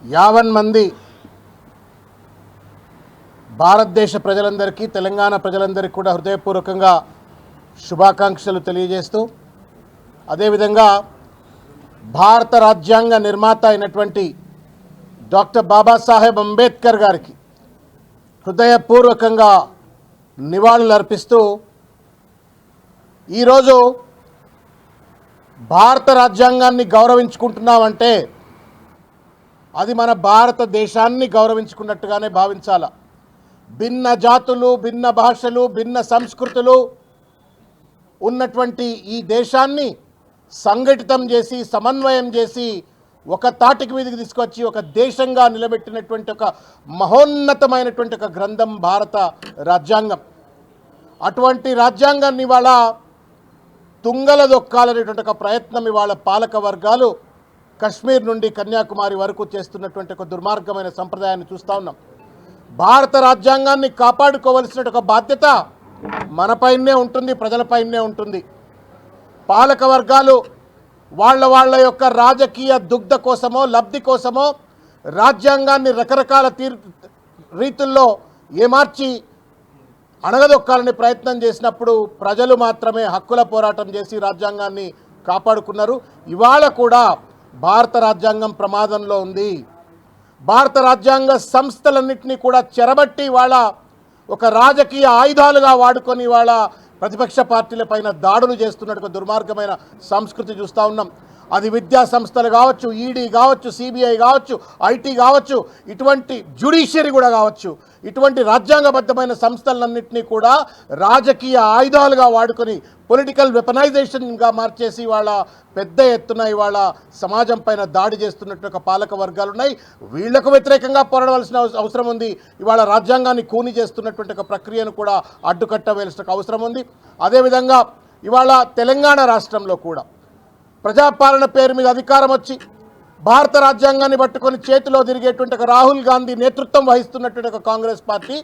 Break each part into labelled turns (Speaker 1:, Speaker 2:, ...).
Speaker 1: 50 మంది భారతదేశ ప్రజలందరికీ తెలంగాణ ప్రజలందరికీ కూడా హృదయపూర్వకంగా శుభాకాంక్షలు తెలియజేస్తూ అదేవిధంగా భారత రాజ్యాంగ నిర్మాత అయినటువంటి డాక్టర్ బాబాసాహెబ్ అంబేద్కర్ గారికి హృదయపూర్వకంగా నివాళులు అర్పిస్తూ ఈరోజు భారత రాజ్యాంగాన్ని గౌరవించుకుంటున్నామంటే అది మన భారతదేశాన్ని గౌరవించుకున్నట్టుగానే భావించాల. భిన్న జాతులు, భిన్న భాషలు, భిన్న సంస్కృతులు ఉన్నటువంటి ఈ దేశాన్ని సంఘటితం చేసి సమన్వయం చేసి ఒక తాటికి మీదకి తీసుకొచ్చి ఒక దేశంగా నిలబెట్టినటువంటి ఒక మహోన్నతమైనటువంటి ఒక గ్రంథం భారత రాజ్యాంగం. అటువంటి రాజ్యాంగాన్ని ఇవాళ తుంగల దొక్కాలనేటువంటి ఒక ప్రయత్నం ఇవాళ పాలక వర్గాలు కశ్మీర్ నుండి కన్యాకుమారి వరకు చేస్తున్నటువంటి ఒక దుర్మార్గమైన సంప్రదాయాన్ని చూస్తూ ఉన్నాం. భారత రాజ్యాంగాన్ని కాపాడుకోవలసిన ఒక బాధ్యత మనపైనే ఉంటుంది, ప్రజలపైనే ఉంటుంది. పాలక వర్గాలు వాళ్ళ యొక్క రాజకీయ దుగ్ధ కోసమో లబ్ధి కోసమో రాజ్యాంగాన్ని రకరకాల రీతుల్లో ఏమార్చి అణగదొక్కాలని ప్రయత్నం చేసినప్పుడు ప్రజలు మాత్రమే హక్కుల పోరాటం చేసి రాజ్యాంగాన్ని కాపాడుకున్నారు. ఇవాళ కూడా భారత రాజ్యాంగం ప్రమాదంలో ఉంది. భారత రాజ్యాంగ సంస్థలన్నింటినీ కూడా చెరబట్టి వాళ్ళ ఒక రాజకీయ ఆయుధాలుగా వాడుకొని వాళ్ళ ప్రతిపక్ష పార్టీలపైన దాడులు చేస్తున్నట్టు దుర్మార్గమైన సంస్కృతి చూస్తూ ఉన్నాం. అది విద్యా సంస్థలు కావచ్చు, ఈడీ కావచ్చు, సిబిఐ కావచ్చు, ఐటీ కావచ్చు, ఇటువంటి జ్యుడిషియరీ కూడా కావచ్చు, ఇటువంటి రాజ్యాంగబద్ధమైన సంస్థలన్నింటినీ కూడా రాజకీయ ఆయుధాలుగా వాడుకొని పొలిటికల్ వెపనైజేషన్గా మార్చేసి వాళ్ళ పెద్ద ఎత్తున ఇవాళ సమాజం పైన దాడి చేస్తున్నట్టు ఒక పాలక వర్గాలు ఉన్నాయి. వీళ్లకు వ్యతిరేకంగా పోరాడవలసిన అవసరం ఉంది. ఇవాళ రాజ్యాంగాన్ని కూని చేస్తున్నటువంటి ఒక ప్రక్రియను కూడా అడ్డుకట్టవలసిన అవసరం ఉంది. అదేవిధంగా ఇవాళ తెలంగాణ రాష్ట్రంలో కూడా ప్రజాపాలన పేరు మీద అధికారం వచ్చి భారత రాజ్యాంగాన్ని పట్టుకొని చేతిలో తిరిగేటువంటి ఒక రాహుల్ గాంధీ నేతృత్వం వహిస్తున్నటువంటి ఒక కాంగ్రెస్ పార్టీ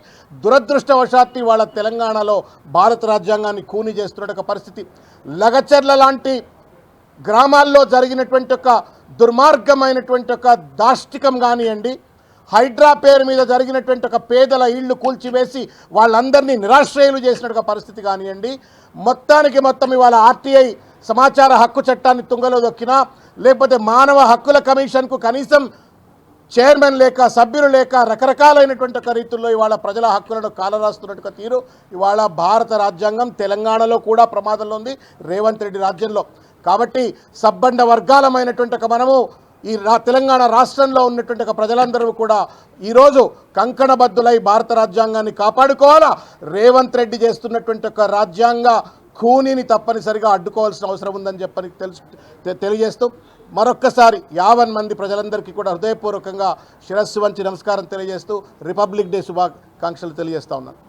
Speaker 1: దురదృష్టవశాత్తు వాళ్ళ తెలంగాణలో భారత రాజ్యాంగాన్ని కూని చేస్తున్న ఒక పరిస్థితి. లగచర్ల లాంటి గ్రామాల్లో జరిగినటువంటి ఒక దుర్మార్గమైనటువంటి ఒక దాష్టికం కానివ్వండి, హైడ్రా పేరు మీద జరిగినటువంటి ఒక పేదల ఇళ్లు కూల్చివేసి వాళ్ళందరినీ నిరాశ్రయులు చేసినట్టు పరిస్థితి కానివ్వండి, మొత్తం ఇవాళ ఆర్టీఐ సమాచార హక్కు చట్టాన్ని తుంగలో దొక్కినా, లేకపోతే మానవ హక్కుల కమిషన్కు కనీసం చైర్మన్ లేక సభ్యులు లేక రకరకాలైనటువంటి ఒక రీతుల్లో ఇవాళ ప్రజల హక్కులను కాలరాస్తున్నట్టు తీరు ఇవాళ భారత రాజ్యాంగం తెలంగాణలో కూడా ప్రమాదంలో ఉంది, రేవంత్ రెడ్డి రాజ్యంలో. కాబట్టి సబ్బండ వర్గాలమైనటువంటి ఒక మనము ఈ తెలంగాణ రాష్ట్రంలో ఉన్నటువంటి ఒక ప్రజలందరూ కూడా ఈరోజు కంకణబద్దులై భారత రాజ్యాంగాన్ని కాపాడుకోవాలా. రేవంత్ రెడ్డి చేస్తున్నటువంటి ఒక రాజ్యాంగ కూనీని తప్పనిసరిగా అడ్డుకోవాల్సిన అవసరం ఉందని చెప్పని తెలియజేస్తూ మరొక్కసారి 50 మంది ప్రజలందరికీ కూడా హృదయపూర్వకంగా శిరస్సు వంచి నమస్కారం తెలియజేస్తూ రిపబ్లిక్ డే శుభాకాంక్షలు తెలియజేస్తా ఉన్నాను.